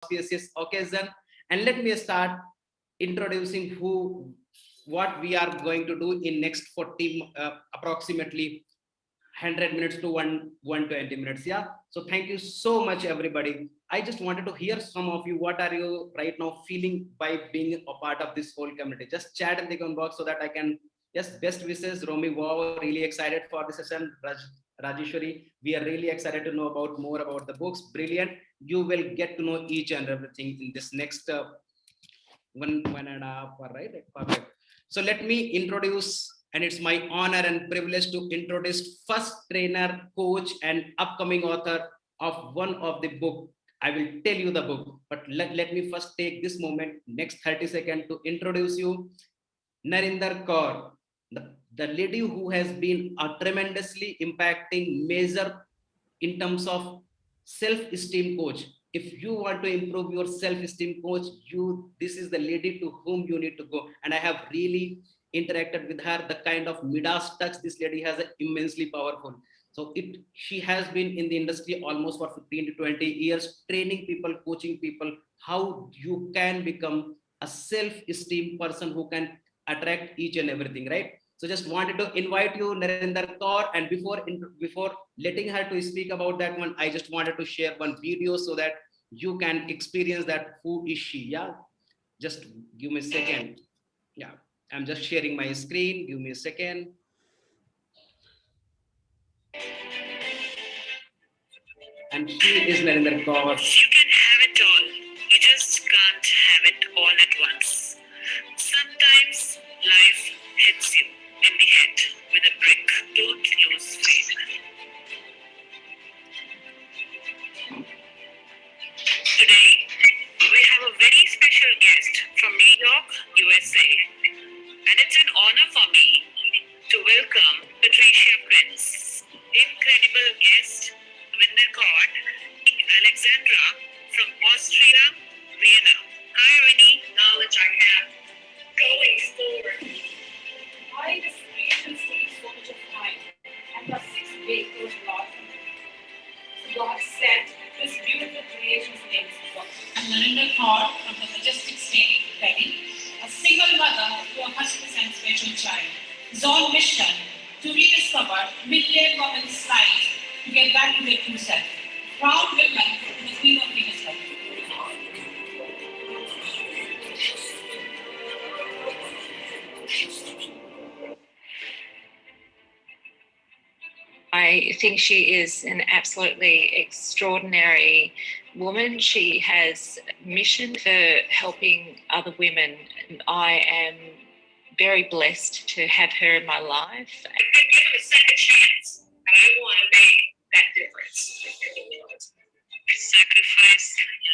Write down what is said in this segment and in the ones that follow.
auspicious occasion. And let me start introducing what we are going to do in next 40 approximately 100 minutes to 120 minutes. Yeah, so thank you so much everybody. I just wanted to hear some of you, what are you right now feeling by being a part of this whole community? Just chat in the comment box so that I can. Yes, best wishes Romy. Wow, really excited for the session. Rajeshwari, we are really excited to know about more about the books. Brilliant. You will get to know each and everything in this next 1.5 hour, right? Perfect. So let me introduce, and it's my honor and privilege to introduce first trainer, coach, and upcoming author of one of the book. I will tell you the book, but let me first take this moment, next 30 seconds, to introduce you Narinder Kaur, the lady who has been tremendously impacting major in terms of self-esteem coach. If you want to improve your self-esteem coach, this is the lady to whom you need to go. And I have really interacted with her. The kind of Midas touch this lady has immensely powerful. So she has been in the industry almost for 15 to 20 years, training people, coaching people, how you can become a self-esteem person who can attract each and everything, right? So just wanted to invite you, Narinder Kaur, and before letting her to speak about that one, I just wanted to share one video so that you can experience that who is she. Yeah, just give me a second. Yeah, I'm just sharing my screen. Give me a second. And she is Narinder Kaur. You can have it all. You just can't have it all at once. Sometimes life hits you in the head with a brick. Don't lose faith. Today, we have a very special guest from New York, USA. And it's an honor for me to welcome Patricia Prince. Incredible guest, Narinder Kaur, Alexandra from Austria, Vienna. Hi, Winnie. Knowledge I have going forward. I was creation takes so much of time, and the 6 days goes a lot. God sent this beautiful creation's name is God. I'm Narinder Kaur from the majestic state of Delhi, a single mother to a 100% special child. Is on mission to rediscover million women's lives to get back to their true self. Proud women to the Queen of Rediscovery. I think she is an absolutely extraordinary woman. She has a mission for helping other women. I am very blessed to have her in my life. I've been given a second chance, and I want to make that difference in the world. Sacrifice,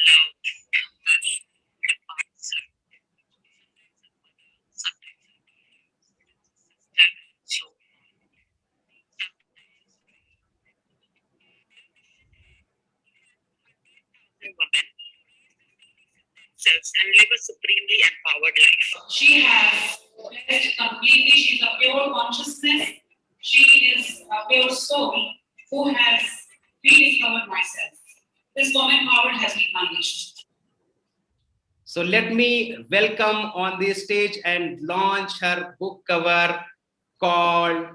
love, compassion, women themselves and live a supremely empowered life. She has blessed completely. She's a pure consciousness. She is a pure soul who has rediscovered myself. This woman power has been unleashed. So let me welcome on the stage and launch her book cover called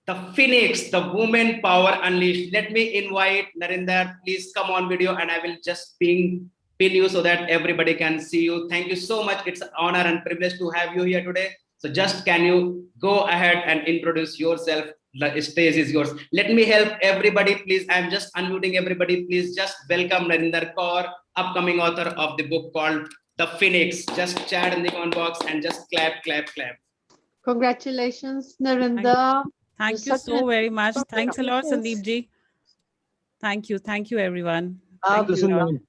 The Phoenix, the Woman Power Unleashed. Let me invite Narinder, please come on video and I will just pin you so that everybody can see you. Thank you so much. It's an honor and privilege to have you here today. So just can you go ahead and introduce yourself? The stage is yours. Let me help everybody, please. I'm just unmuting everybody. Please just welcome Narinder Kaur, upcoming author of the book called The Phoenix. Just chat in the comment box and just clap, clap, clap. Congratulations, Narinder. Thank you so very much. Thanks a lot, Sandeep ji. Thank you. Thank you, everyone. Thank you.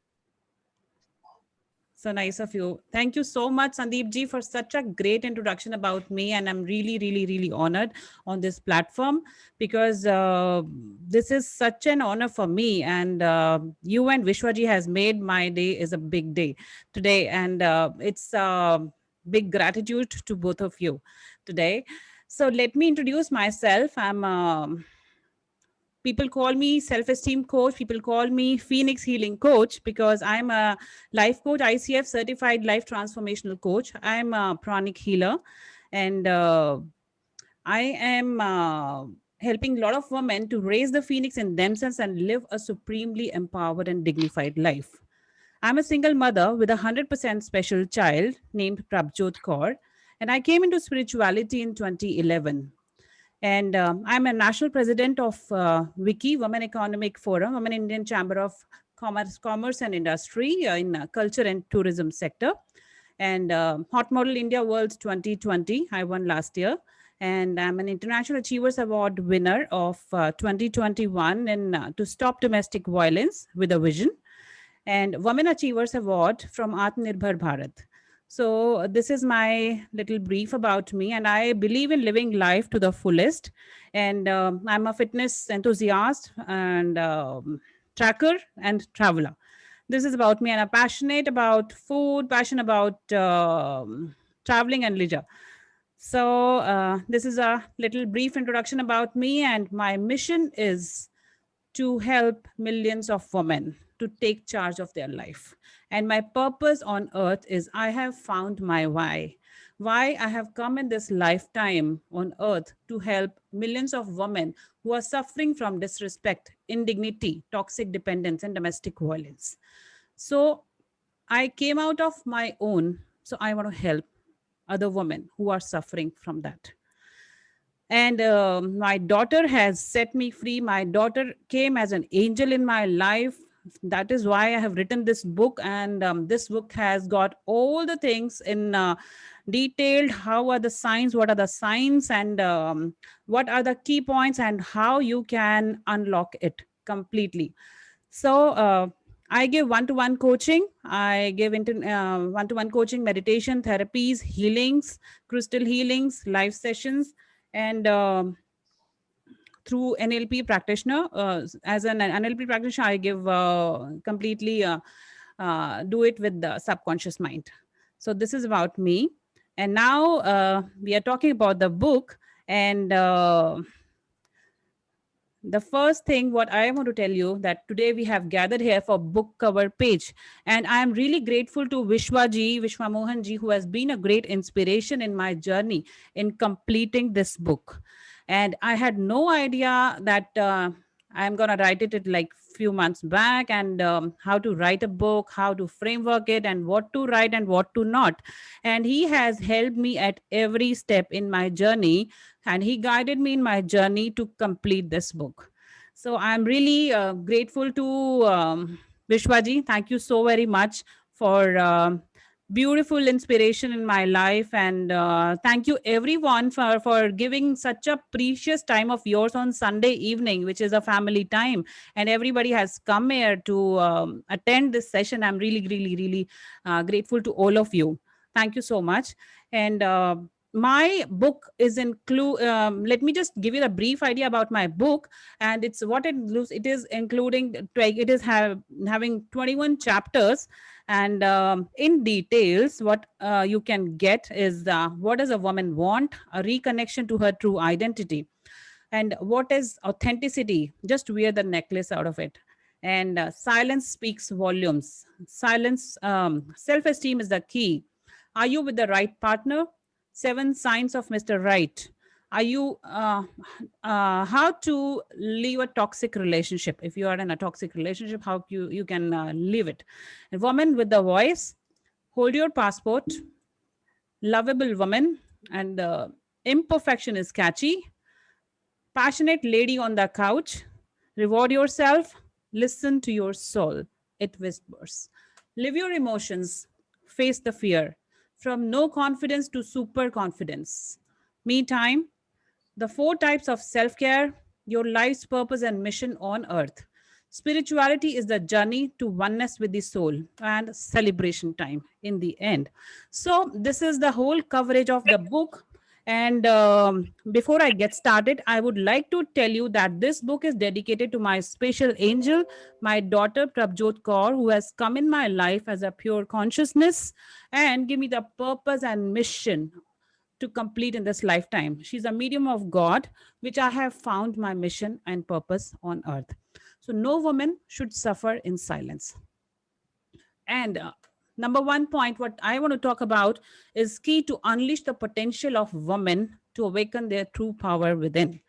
So nice of you. Thank you so much, Sandeep ji, for such a great introduction about me. And I'm really, really, really honored on this platform because this is such an honor for me. And you and Vishwaji has made my day is a big day today. And it's big gratitude to both of you today. So let me introduce myself. I'm people call me self-esteem coach. People call me Phoenix Healing Coach because I'm a life coach, ICF certified life transformational coach. I'm a pranic healer, and I am helping a lot of women to raise the phoenix in themselves and live a supremely empowered and dignified life. I'm a single mother with a 100% special child named Prabjot Kaur, and I came into spirituality in 2011. And I'm a national president of WICI, Women Economic Forum, Women Indian Chamber of Commerce and Industry in culture and tourism sector. And Hot Model India World 2020, I won last year. And I'm an International Achievers Award winner of 2021 in To Stop Domestic Violence with a Vision, and Women Achievers Award from Atmanirbhar Bharat. So this is my little brief about me, and I believe in living life to the fullest. And I'm a fitness enthusiast and tracker and traveler. This is about me, and I'm passionate about food, passionate about traveling and leisure. So this is a little brief introduction about me, and my mission is to help millions of women to take charge of their life. And my purpose on earth is I have found my why I have come in this lifetime on earth to help millions of women who are suffering from disrespect, indignity, toxic dependence, and domestic violence. So I came out of my own, so I want to help other women who are suffering from that. And my daughter has set me free. My daughter came as an angel in my life. That is why I have written this book, and this book has got all the things in detailed. How are the signs, what are the signs, and what are the key points, and how you can unlock it completely. So I give one-to-one coaching. I give one-to-one coaching, meditation, therapies, healings, crystal healings, live sessions, and through NLP practitioner. As an NLP practitioner, I give completely do it with the subconscious mind. So this is about me. And now we are talking about the book. And the first thing what I want to tell you that today we have gathered here for book cover page, and I am really grateful to Vishwa Mohan ji, who has been a great inspiration in my journey in completing this book. And I had no idea that I'm gonna write it like few months back, and how to write a book, how to framework it, and what to write and what to not. And he has helped me at every step in my journey, and he guided me in my journey to complete this book. So I'm really grateful to Vishwaji. Thank you so very much for beautiful inspiration in my life, and thank you everyone for giving such a precious time of yours on Sunday evening, which is a family time, and everybody has come here to attend this session. I'm really grateful to all of you. Thank you so much. And my book is include let me just give you a brief idea about my book. And it's what it includes. It is including it is having 21 chapters. And in details, what you can get is what does a woman want, a reconnection to her true identity, and what is authenticity, just wear the necklace out of it. And silence speaks volumes. Silence, self-esteem is the key. Are you with the right partner? 7 signs of Mr. Right. Are you how to leave a toxic relationship? If you are in a toxic relationship, how you can leave it? A woman with the voice, hold your passport, lovable woman, and imperfection is catchy, passionate lady on the couch, reward yourself, listen to your soul, it whispers. Live your emotions, face the fear, from no confidence to super confidence. Me time, the 4 types of self care, your life's purpose and mission on earth. Spirituality is the journey to oneness with the soul, and celebration time in the end. So, this is the whole coverage of the book. And before I get started, I would like to tell you that this book is dedicated to my special angel, my daughter Prabjot Kaur, who has come in my life as a pure consciousness and give me the purpose and mission to complete in this lifetime. She's a medium of God, which I have found my mission and purpose on earth. So no woman should suffer in silence. And number one point, what I want to talk about is key to unleash the potential of women to awaken their true power within.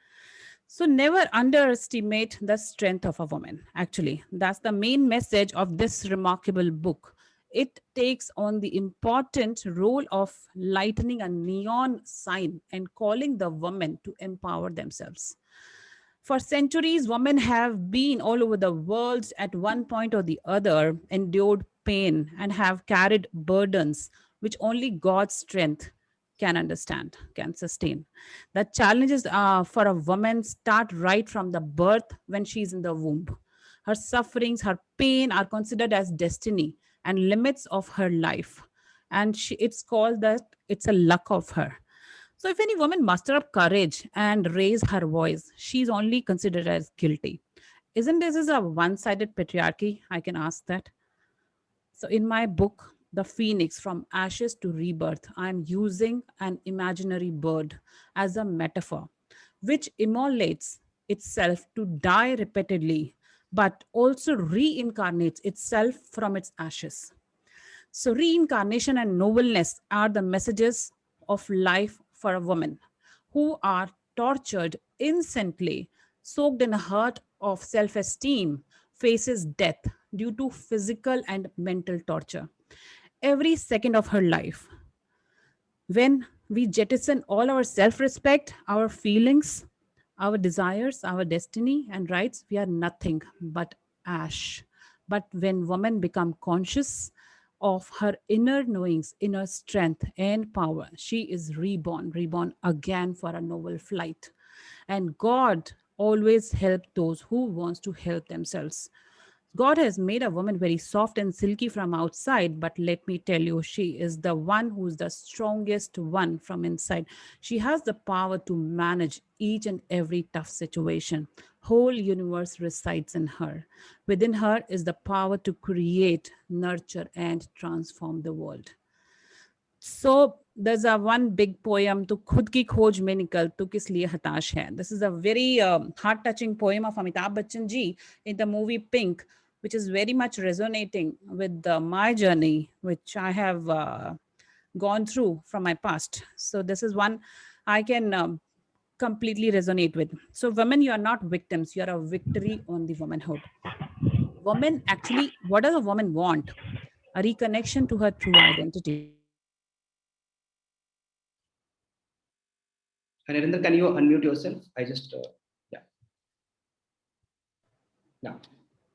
So never underestimate the strength of a woman. Actually, that's the main message of this remarkable book. It takes on the important role of lightening a neon sign and calling the women to empower themselves. For centuries, women have been all over the world at one point or the other, endured pain, and have carried burdens which only God's strength can understand, can sustain. The challenges for a woman start right from the birth when she's in the womb. Her sufferings, her pain are considered as destiny and limits of her life. And it's called that it's a luck of her. So if any woman muster up courage and raise her voice, she's only considered as guilty. Isn't this is a one-sided patriarchy? I can ask that. So in my book, The Phoenix from Ashes to Rebirth, I'm using an imaginary bird as a metaphor, which immolates itself to die repeatedly, but also reincarnates itself from its ashes. So, reincarnation and nobleness are the messages of life for a woman who are tortured instantly, soaked in a hurt of self esteem, faces death due to physical and mental torture every second of her life. When we jettison all our self respect, our feelings, our desires, our destiny, and rights, we are nothing but ash. But when women become conscious of her inner knowings, inner strength, and power, she is reborn, reborn again for a noble flight. And God always helps those who wants to help themselves. God has made a woman very soft and silky from outside, but let me tell you, she is the one who's the strongest one from inside. She has the power to manage each and every tough situation. Whole universe resides in her. Within her is the power to create, nurture, and transform the world. So there's a one big poem to खुद की खोज में निकल तो किस लिए हताश है. This is a very heart touching poem of Amitabh Bachchan ji in the movie Pink, which is very much resonating with my journey, which I have gone through from my past. So this is one I can completely resonate with. So women, you are not victims, you are a victory on the womanhood. Woman, actually, what does a woman want? A reconnection to her true identity. Narendra, can you unmute yourself? I just, yeah. Yeah.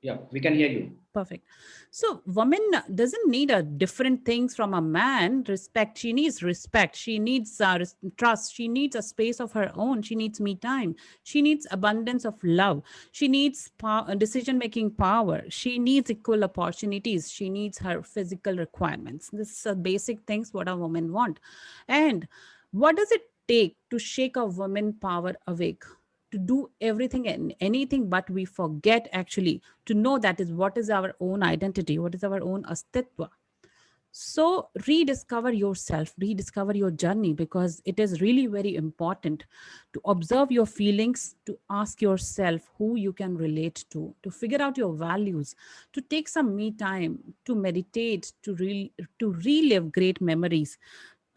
Yeah, we can hear you. Perfect. So woman doesn't need a different things from a man. Respect. She needs respect. She needs trust. She needs a space of her own. She needs me time. She needs abundance of love. She needs decision-making power. She needs equal opportunities. She needs her physical requirements. This is basic things what a woman want. And what does it take to shake a woman power awake? To do everything and anything, but we forget actually to know that is what is our own identity, what is our own astitva. So rediscover yourself, rediscover your journey, because it is really very important to observe your feelings, to ask yourself who you can relate to figure out your values, to take some me time, to meditate, to relive great memories,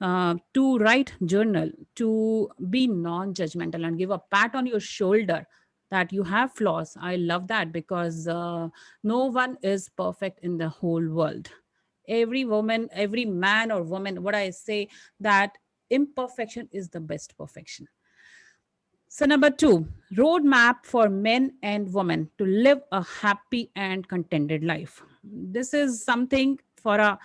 to write journal, to be non-judgmental and give a pat on your shoulder that you have flaws. I love that, because no one is perfect in the whole world. Every woman, every man or woman, what I say, that imperfection is the best perfection. So number 2, roadmap for men and women to live a happy and contented life. This is something for a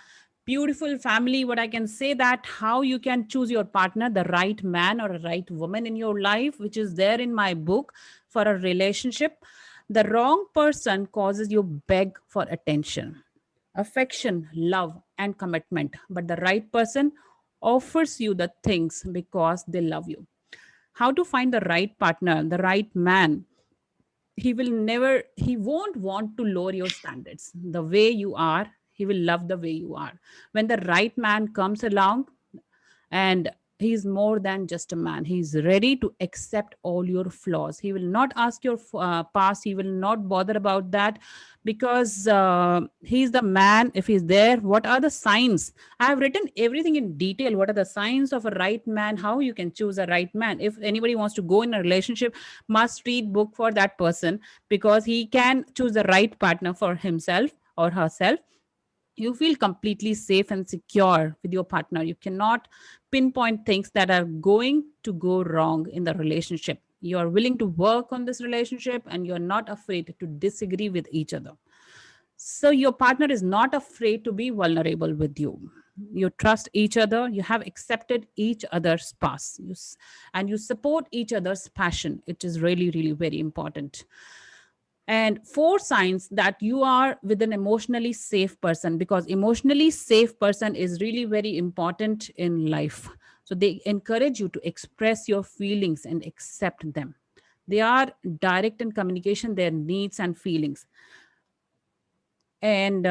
beautiful family. What I can say, that how you can choose your partner, the right man or a right woman in your life, which is there in my book for a relationship. The wrong person causes you beg for attention, affection, love, and commitment. But the right person offers you the things because they love you. How to find the right partner, the right man? He won't want to lower your standards. The way you are, he will love the way you are. When the right man comes along and He's more than just a man. He's ready to accept all your flaws. He will not ask your past. He will not bother about that, because he's the man. If he's there, what are the signs? I have written everything in detail. What are the signs of a right man? How you can choose a right man? If anybody wants to go in a relationship, must read book for that person, because he can choose the right partner for himself or herself. You feel completely safe and secure with your partner. You cannot pinpoint things that are going to go wrong in the relationship. You are willing to work on this relationship, and you're not afraid to disagree with each other. So your partner is not afraid to be vulnerable with you. You trust each other. You have accepted each other's past. And you support each other's passion. It is really, really very important. And four signs that you are with an emotionally safe person, because emotionally safe person is really very important in life. So they encourage you to express your feelings and accept them. They are direct in communication their needs and feelings. And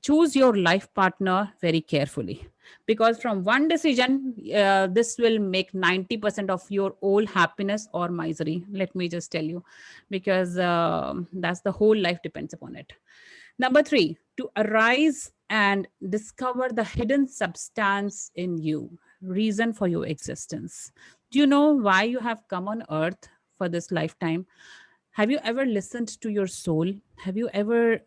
choose your life partner very carefully, because from one decision, this will make 90% of your whole happiness or misery. Let me just tell you, because that's the whole life depends upon it. Number three, to arise and discover the hidden substance in you, reason for your existence. Do you know why you have come on earth for this lifetime? Have you ever listened to your soul? Have you ever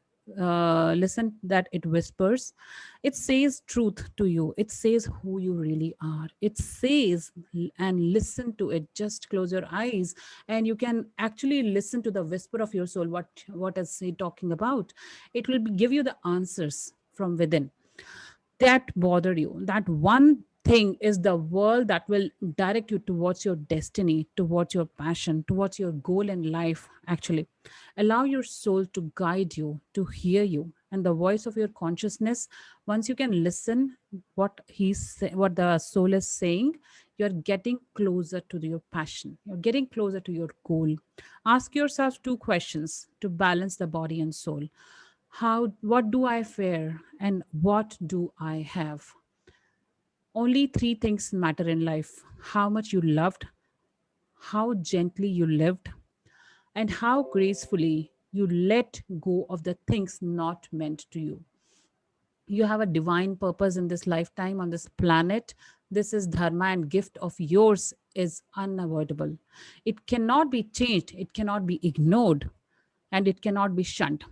listened that it whispers? It says truth to you. It says who you really are. It says, and listen to it. Just close your eyes, and you can actually listen to the whisper of your soul. What is he talking about? It will give you the answers from within that bother you. That one thing is the world that will direct you towards your destiny, towards your passion, towards your goal in life. Actually, allow your soul to guide you, to hear you, and the voice of your consciousness. Once you can listen what the soul is saying, you're getting closer to your passion. You're getting closer to your goal. Ask yourself two questions to balance the body and soul. What do I fear, and what do I have? Only three things matter in life: how much you loved, how gently you lived, and how gracefully you let go of the things not meant to you. You have a divine purpose in this lifetime on this planet. This is dharma, and gift of yours is unavoidable. It cannot be changed, it cannot be ignored, and it cannot be shunned.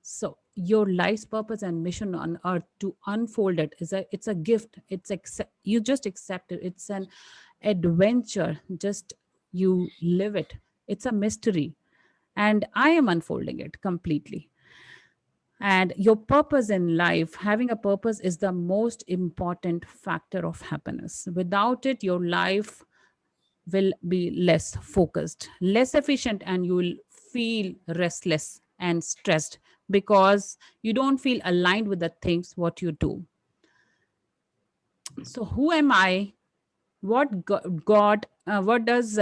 So your life's purpose and mission on earth, to unfold it, it's a gift. You just accept it. It's an adventure. Just you live it. It's a mystery, and I am unfolding it completely. And your purpose in life, having a purpose, is the most important factor of happiness. Without it, your life will be less focused, less efficient, and you will feel restless and stressed, because you don't feel aligned with the things what you do. So who am I? What does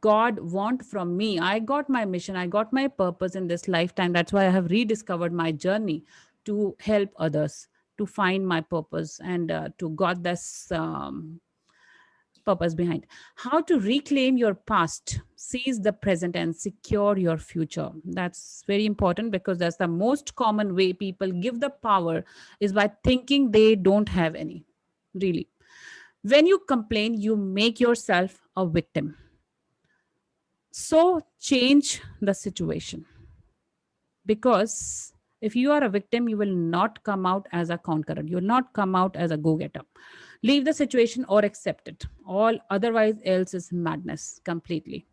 God want from me? I got my mission, I got my purpose in this lifetime. That's why I have rediscovered my journey to help others to find my purpose, and to got this purpose behind. How to reclaim your past, seize the present, and secure your future. That's very important, because that's the most common way people give the power, is by thinking they don't have any. Really. When you complain, you make yourself a victim. So change the situation, because if you are a victim, you will not come out as a conqueror. You will not come out as a go-getter. Leave the situation or accept it. All otherwise else is madness completely.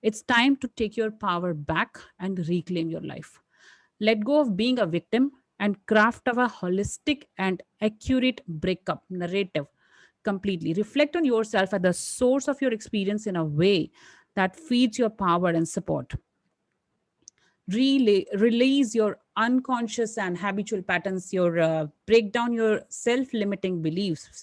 It's time to take your power back and reclaim your life. Let go of being a victim and craft of a holistic and accurate breakup narrative completely. Reflect on yourself as the source of your experience in a way that feeds your power and support. Release your unconscious and habitual patterns, your break down your self-limiting beliefs,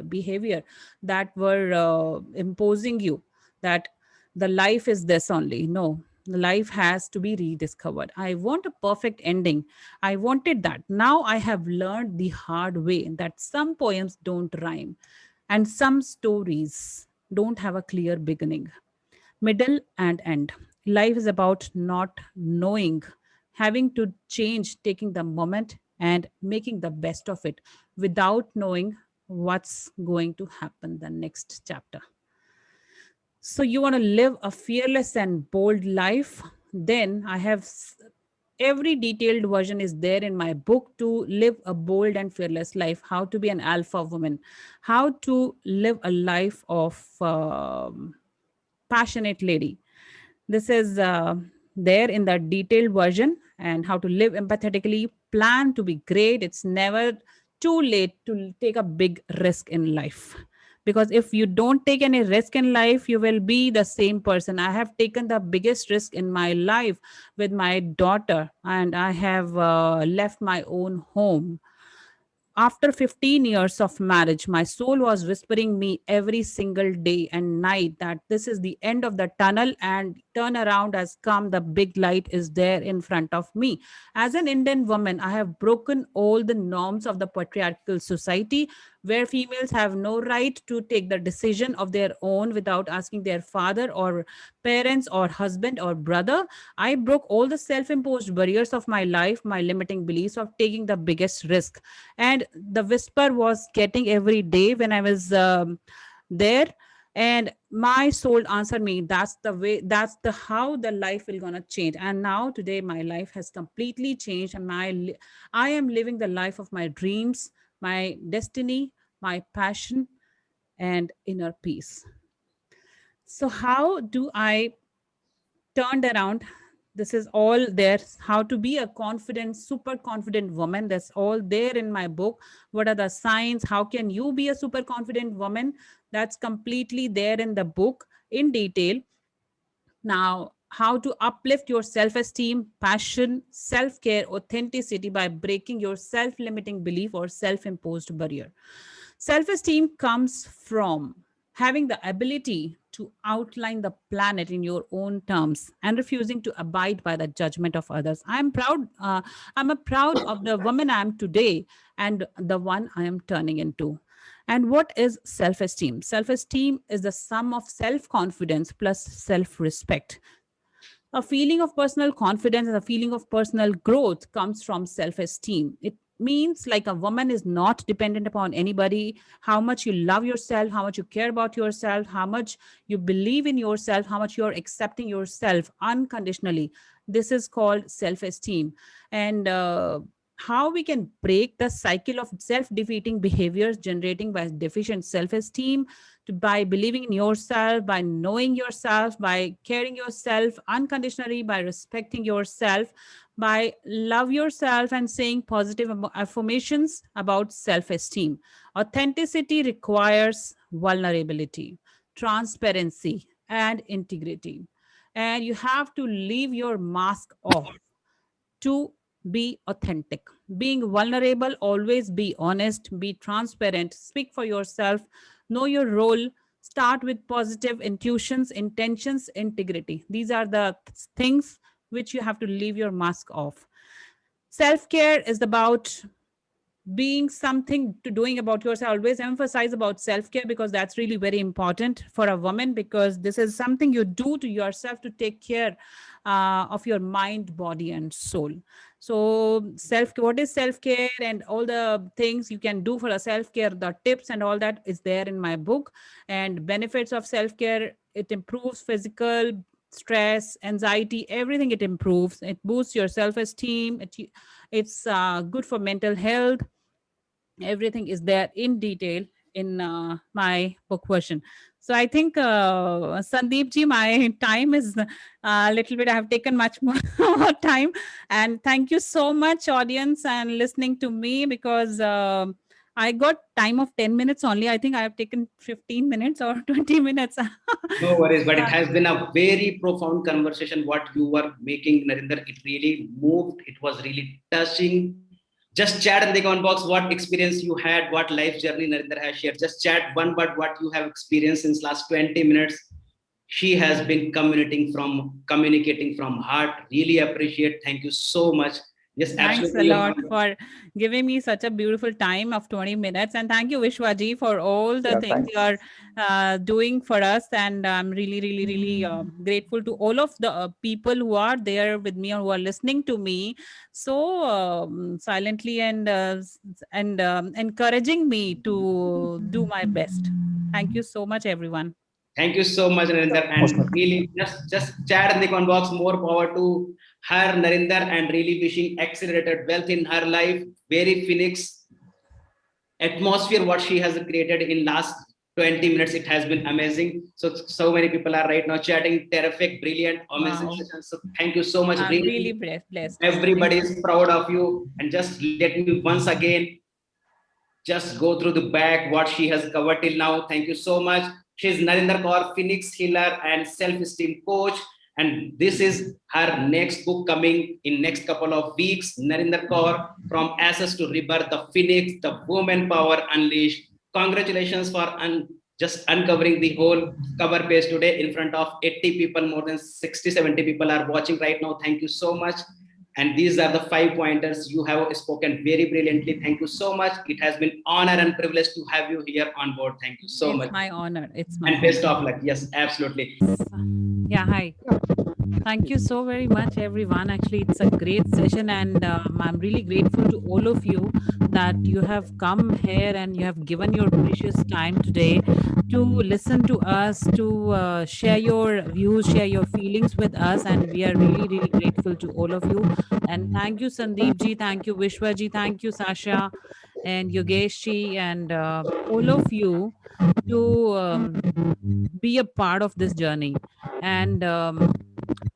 behavior that were imposing you, that the life is this only. No, the life has to be rediscovered. I want a perfect ending. I wanted that. Now I have learned the hard way that some poems don't rhyme, And some stories don't have a clear beginning, middle, and end. Life is about not knowing, having to change, taking the moment, and making the best of it without knowing what's going to happen the next chapter. So, you want to live a fearless and bold life? Then I have every detailed version is there in my book to live a bold and fearless life, how to be an alpha woman, how to live a life of passionate lady. This is there in the detailed version, and how to live empathetically, plan to be great. It's never too late to take a big risk in life. Because if you don't take any risk in life, you will be the same person. I have taken the biggest risk in my life with my daughter, and I have left my own home. After 15 years of marriage, my soul was whispering me every single day and night that this is the end of the tunnel and turn around has come. The big light is there in front of me. As an Indian woman, I have broken all the norms of the patriarchal society where females have no right to take the decision of their own without asking their father or parents or husband or brother. I broke all the self imposed barriers of my life, my limiting beliefs of taking the biggest risk. And the whisper was getting every day when I was there. And my soul answered me, that's the way, that's the how the life will gonna change. And now today my life has completely changed, and I am living the life of my dreams, my destiny, my passion, and inner peace. So how do I turned around? This is all there. How to be a confident, super confident woman. That's all there in my book. What are the signs? How can you be a super confident woman? That's completely there in the book in detail. Now, how to uplift your self esteem, passion, self care, authenticity by breaking your self limiting belief or self imposed barrier. Self esteem comes from having the ability to outline the planet in your own terms and refusing to abide by the judgment of others. I'm proud. I'm a proud of the woman I am today and the one I am turning into. And what is self esteem? Self esteem is the sum of self confidence plus self respect. A feeling of personal confidence and a feeling of personal growth comes from self esteem. It means like a woman is not dependent upon anybody. How much you love yourself, how much you care about yourself, how much you believe in yourself, how much you're accepting yourself unconditionally. This is called self esteem. And how we can break the cycle of self defeating behaviors generating by deficient self esteem, by believing in yourself, by knowing yourself, by caring yourself unconditionally, by respecting yourself, by love yourself and saying positive affirmations about self-esteem. Authenticity requires vulnerability, transparency, and integrity. And you have to leave your mask off to be authentic. Being vulnerable, always be honest, be transparent, speak for yourself, know your role, start with positive intuitions, intentions, integrity. These are the things which you have to leave your mask off. Self care is about being something to doing about yourself. Always emphasize about self-care because that's really very important for a woman, because this is something you do to yourself to take care of your mind, body, and soul. So what is self-care and all the things you can do for a self-care, the tips and all that is there in my book. And benefits of self-care: it improves physical stress, anxiety, everything. It improves, it boosts your self-esteem, it's good for mental health. Everything is there in detail in my book version. So I think Sandeep ji, my time is a little bit, I have taken much more more time. And thank you so much audience and listening to me, because I got time of 10 minutes only. I think I have taken 15 minutes or 20 minutes. No worries, but it has been a very profound conversation. What you were making, Narinder, it really moved. It was really touching. Just chat in the comment box what experience you had, what life journey Narinder has shared. Just chat one word what you have experienced since last 20 minutes. She has been communicating from heart. Really appreciate. Thank you so much. Yes, Thanks a absolutely. lot for giving me such a beautiful time of 20 minutes. And thank you, Vishwaji, for all the Yeah, things thanks. you are doing for us. And I'm really, really, really grateful to all of the people who are there with me or who are listening to me so silently and encouraging me to do my best. Thank you so much, everyone. Thank you so much, Narinder. Most And welcome. really, just chat in the comment box. More power to her, Narinder, and really wishing accelerated wealth in her life. Very Phoenix atmosphere what she has created in last 20 minutes. It has been amazing. So many people are right now chatting. Terrific, brilliant, amazing Wow. session. So thank you so much. I'm really Really, blessed. everybody is proud of you. And just let me once again just go through the back what she has covered till now. Thank you so much. She's Narinder Kaur, Phoenix Healer and Self-Esteem Coach. And this is her next book coming in next couple of weeks. Narinder Kaur, From Ashes to Rebirth, the Phoenix, the Woman Power Unleashed. Congratulations for just uncovering the whole cover page today in front of 80 people. More than 60, 70 people are watching right now. Thank you so much. And these are the 5 pointers. You have spoken very brilliantly. Thank you so much. It has been honor and privilege to have you here on board. Thank you so It's much. my honor. It's my And honor. best of luck. Yes, absolutely. Yeah, hi. Thank you so very much, everyone. Actually, it's a great session, and I'm really grateful to all of you that you have come here and you have given your precious time today to listen to us, to share your views, share your feelings with us. And we are really, really grateful to all of you. And thank you, Sandeep ji. Thank you, Vishwa ji. Thank you, Sasha and Yogesh ji, and all of you to be a part of this journey. And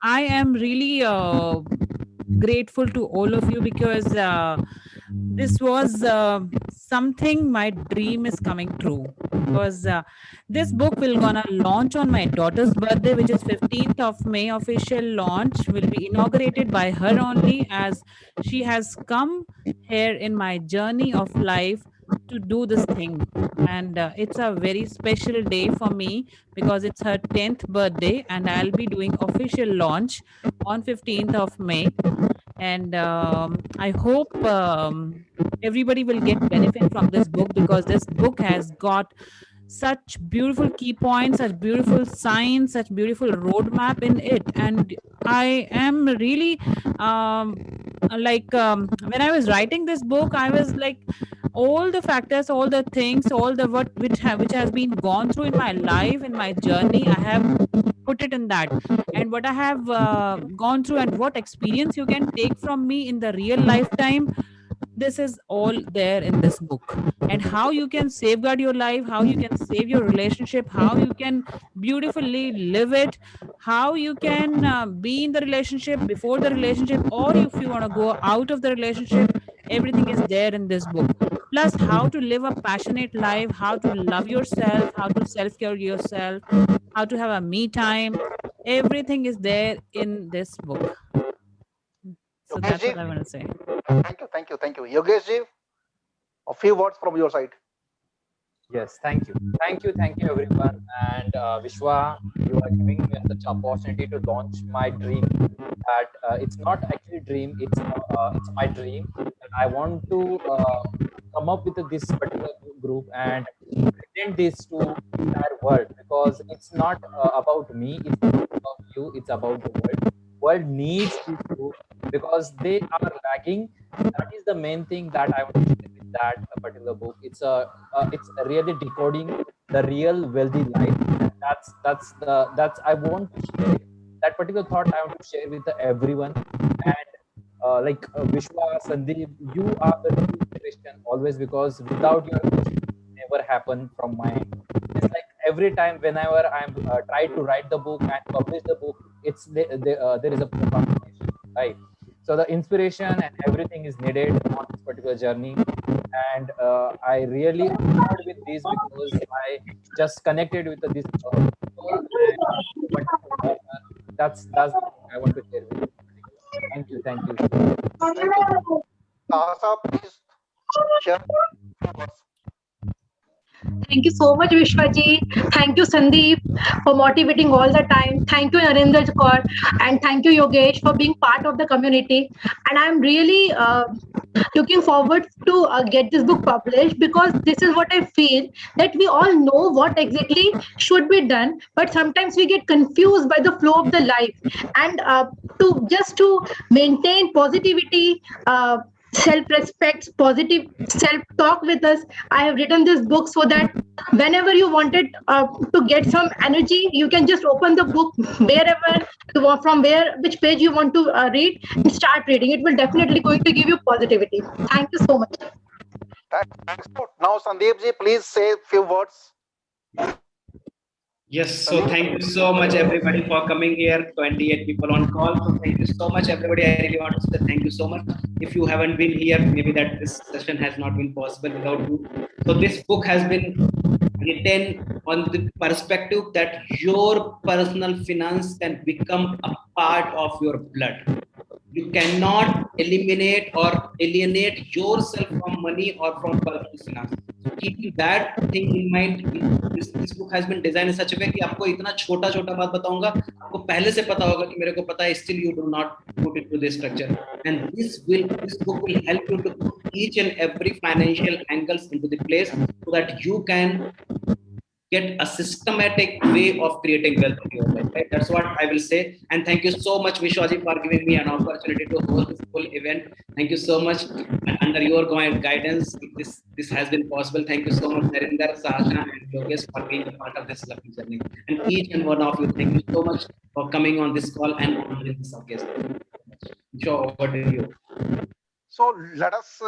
I am really grateful to all of you because this was something my dream is coming true. Because this book will gonna launch on my daughter's birthday, which is 15th of May. Official launch will be inaugurated by her only, as she has come here in my journey of life to do this thing. And it's a very special day for me because it's her 10th birthday, and I'll be doing official launch on 15th of May. And I hope everybody will get benefit from this book, because this book has got such beautiful key points, such beautiful signs, such beautiful roadmap in it. And I am really when I was writing this book, I was like, all the factors, all the things, all the what which has been gone through in my life, in my journey, I have put it in that. And what I have gone through and what experience you can take from me in the real lifetime, this is all there in this book. And how you can safeguard your life, how you can save your relationship, how you can beautifully live it, how you can be in the relationship, before the relationship, or if you want to go out of the relationship, everything is there in this book. Plus how to live a passionate life, how to love yourself, how to self-care yourself, how to have a me time, everything is there in this book. So Yogesh that's ji, what I want to say. thank you. Yogesh ji, a few words from your side. Yes, thank you, everyone. And Vishwa, you are giving me such opportunity to launch my dream. That it's not actually dream; it's my dream. And I want to come up with this particular group and present this to entire world, because it's not about me; it's not about you; it's about the world. World needs this group because they are lacking. That is the main thing that I want to share with that particular book. It's really decoding the real wealthy life. And that's I want to share it. That particular thought I want to share with everyone. And Vishwa, Sandeep, you are the true inspiration always, because without your push, it never happen from my end. It's like every time whenever I'm try to write the book and publish the book, there is a procrastination, right? So the inspiration and everything is needed on this particular journey. And I really honored with this because I just connected with this people and wonderful partner. That's the thing I want to share with you. Thank you. Thank you. Sahasa, please share your words. Thank you so much, Vishwaji. Thank you, Sandeep, for motivating all the time. Thank you, Narendra Kaur, and thank you, Yogesh, for being part of the community. And I'm really looking forward to get this book published, because this is what I feel, that we all know what exactly should be done, but sometimes we get confused by the flow of the life. And to maintain positivity, self-respect, positive self-talk with us, I have written this book so that whenever you wanted to get some energy, you can just open the book wherever you want, from which page you want to read, and start reading. It will definitely going to give you positivity. Thank you so much. Thanks. Now, Sandeep ji, please say a few words. Yes, so thank you so much everybody for coming here. 28 people on call. So thank you so much everybody. I really want to say thank you so much. If you haven't been here, maybe that this session has not been possible without you. So this book has been written on the perspective that your personal finance can become a part of your blood. You cannot eliminate or alienate yourself from money or from personal finance. So keeping that thing in mind, this book has been designed in such a way कि आपको इतना छोटा छोटा बात बताऊंगा, आपको पहले से पता होगा कि मेरे को पता है, still you do not put it to this structure. And this book will help you to put each and every financial angles into the place so that you can get a systematic way of creating wealth in your life, right? That's what I will say. And thank you so much, Vishwaji, for giving me an opportunity to host this whole event. Thank you so much. And under your guidance, this has been possible. Thank you so much, Narendra, Sahasha, and Yogesh, for being a part of this lovely journey. And each and one of you, thank you so much for coming on this call and honoring this occasion. Sure, over to you. So let us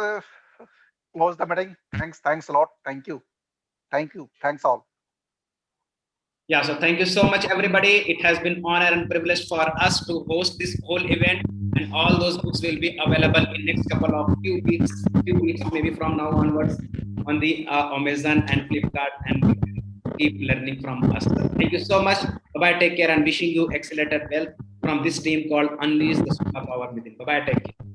close the meeting. Thanks a lot. Thank you. Thanks all. Yeah, so thank you so much, everybody. It has been honor and privilege for us to host this whole event, and all those books will be available in next couple of few weeks, maybe from now onwards, on the Amazon and Flipkart, and keep learning from us. Thank you so much. Bye-bye, take care, and wishing you accelerated wealth from this team called Unleash the Superpower Within. Bye-bye, take care.